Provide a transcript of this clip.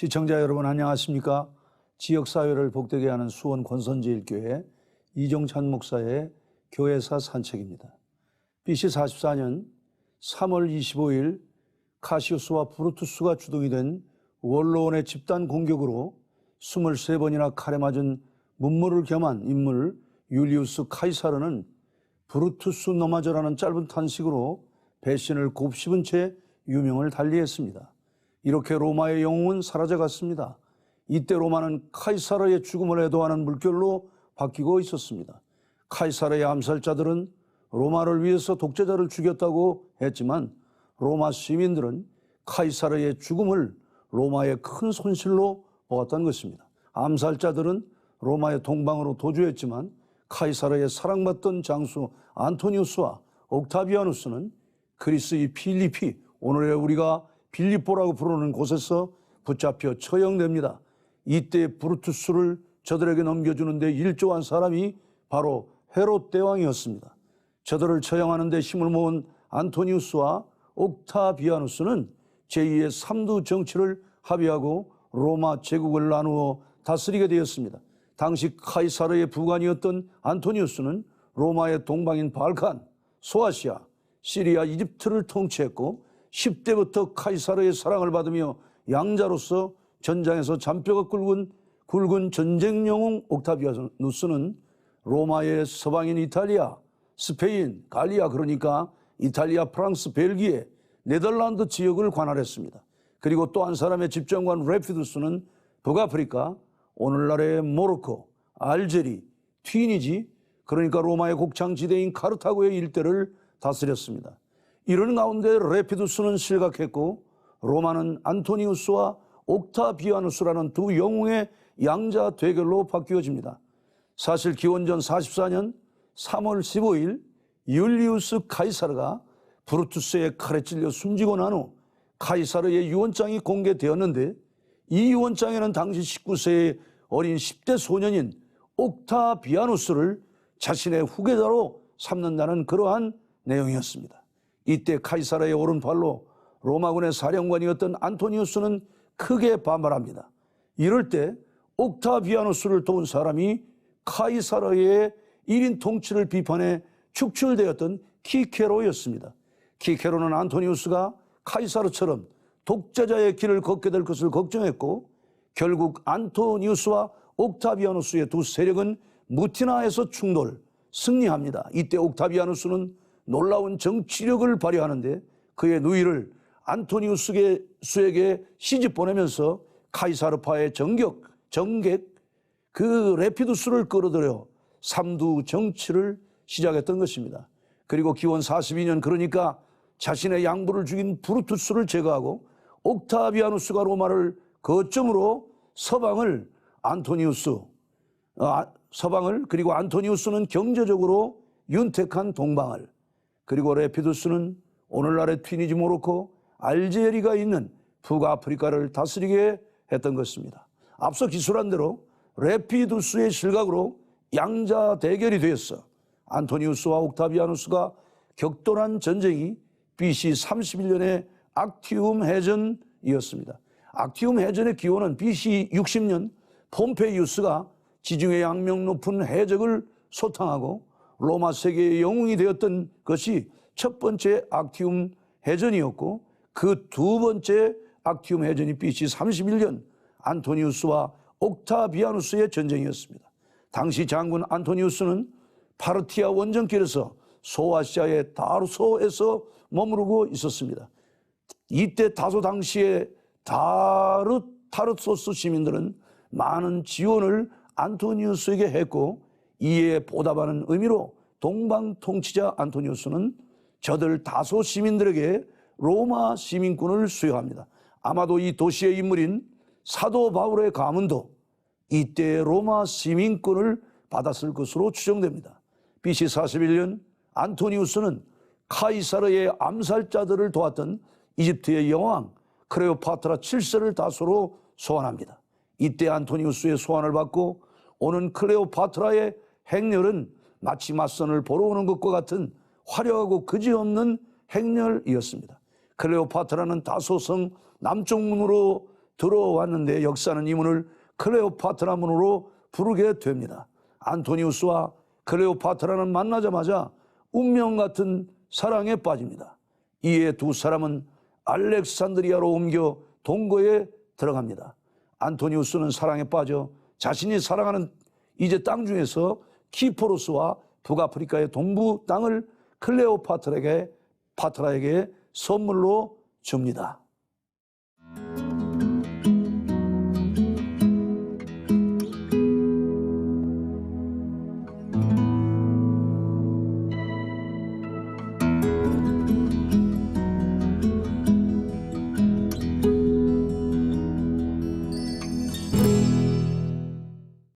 시청자 여러분 안녕하십니까? 지역사회를 복되게 하는 수원 권선제일교회 이종찬 목사의 교회사 산책입니다. BC 44년 3월 25일 카시우스와 브루투스가 주동이 된 원로원의 집단 공격으로 23번이나 칼에 맞은 문무를 겸한 인물 율리우스 카이사르는 브루투스 노마저라는 짧은 탄식으로 배신을 곱씹은 채 유명을 달리했습니다. 이렇게 로마의 영웅은 사라져갔습니다. 이때 로마는 카이사르의 죽음을 애도하는 물결로 바뀌고 있었습니다. 카이사르의 암살자들은 로마를 위해서 독재자를 죽였다고 했지만 로마 시민들은 카이사르의 죽음을 로마의 큰 손실로 보았다는 것입니다. 암살자들은 로마의 동방으로 도주했지만 카이사르의 사랑받던 장수 안토니우스와 옥타비아누스는 그리스의 필리피, 오늘의 우리가 빌립보라고 부르는 곳에서 붙잡혀 처형됩니다. 이때 브루투스를 저들에게 넘겨주는데 일조한 사람이 바로 헤롯 대왕이었습니다. 저들을 처형하는 데 힘을 모은 안토니우스와 옥타비아누스는 제2의 삼두 정치를 합의하고 로마 제국을 나누어 다스리게 되었습니다. 당시 카이사르의 부관이었던 안토니우스는 로마의 동방인 발칸, 소아시아, 시리아, 이집트를 통치했고 10대부터 카이사르의 사랑을 받으며 양자로서 전장에서 잔뼈가 굵은 전쟁 영웅 옥타비아누스는 로마의 서방인 이탈리아, 스페인, 갈리아, 그러니까 이탈리아, 프랑스, 벨기에, 네덜란드 지역을 관할했습니다. 그리고 또 한 사람의 집정관 레피두스는 북아프리카, 오늘날의 모로코, 알제리, 튀니지, 그러니까 로마의 곡창지대인 카르타고의 일대를 다스렸습니다. 이런 가운데 레피두스는 실각했고 로마는 안토니우스와 옥타비아누스라는 두 영웅의 양자 대결로 바뀌어집니다. 사실 기원전 44년 3월 15일 율리우스 카이사르가 브루투스의 칼에 찔려 숨지고 난 후 카이사르의 유언장이 공개되었는데 이 유언장에는 당시 19세의 어린 10대 소년인 옥타비아누스를 자신의 후계자로 삼는다는 그러한 내용이었습니다. 이때 카이사르의 오른팔로 로마군의 사령관이었던 안토니우스는 크게 반발합니다. 이럴 때 옥타비아누스를 도운 사람이 카이사르의 1인 통치를 비판해 축출되었던 키케로였습니다. 키케로는 안토니우스가 카이사르처럼 독재자의 길을 걷게 될 것을 걱정했고 결국 안토니우스와 옥타비아누스의 두 세력은 무티나에서 승리합니다. 이때 옥타비아누스는 놀라운 정치력을 발휘하는데 그의 누이를 안토니우스에게 시집 보내면서 카이사르파의 정객 그 레피두스를 끌어들여 삼두 정치를 시작했던 것입니다. 그리고 기원 42년 그러니까 자신의 양부를 죽인 브루투스를 제거하고 옥타비아누스가 로마를 거점으로 서방을 그리고 안토니우스는 경제적으로 윤택한 동방을, 그리고 레피두스는 오늘날의 튀니지, 모로코, 알제리가 있는 북아프리카를 다스리게 했던 것입니다. 앞서 기술한 대로 레피두스의 실각으로 양자 대결이 되었어. 안토니우스와 옥타비아누스가 격돌한 전쟁이 BC 31년의 악티움 해전이었습니다. 악티움 해전의 기원은 BC 60년 폼페이우스가 지중해 양명 높은 해적을 소탕하고 로마 세계의 영웅이 되었던 것이 첫 번째 악티움 해전이었고 그 두 번째 악티움 해전이 BC 31년 안토니우스와 옥타비아누스의 전쟁이었습니다. 당시 장군 안토니우스는 파르티아 원정길에서 소아시아의 다르소에서 머무르고 있었습니다. 이때 다소 당시의 타르소스 시민들은 많은 지원을 안토니우스에게 했고 이에 보답하는 의미로 동방 통치자 안토니우스는 저들 다소 시민들에게 로마 시민권을 수여합니다. 아마도 이 도시의 인물인 사도 바울의 가문도 이때 로마 시민권을 받았을 것으로 추정됩니다. BC 41년 안토니우스는 카이사르의 암살자들을 도왔던 이집트의 여왕 클레오파트라 7세를 다소로 소환합니다. 이때 안토니우스의 소환을 받고 오는 클레오파트라의 행렬은 마치 맞선을 보러 오는 것과 같은 화려하고 그지없는 행렬이었습니다. 클레오파트라는 다소성 남쪽 문으로 들어왔는데 역사는 이 문을 클레오파트라 문으로 부르게 됩니다. 안토니우스와 클레오파트라는 만나자마자 운명 같은 사랑에 빠집니다. 이에 두 사람은 알렉산드리아로 옮겨 동거에 들어갑니다. 안토니우스는 사랑에 빠져 자신이 사랑하는 이제 땅 중에서 키포로스와 북아프리카의 동부 땅을 클레오파트라에게 선물로 줍니다.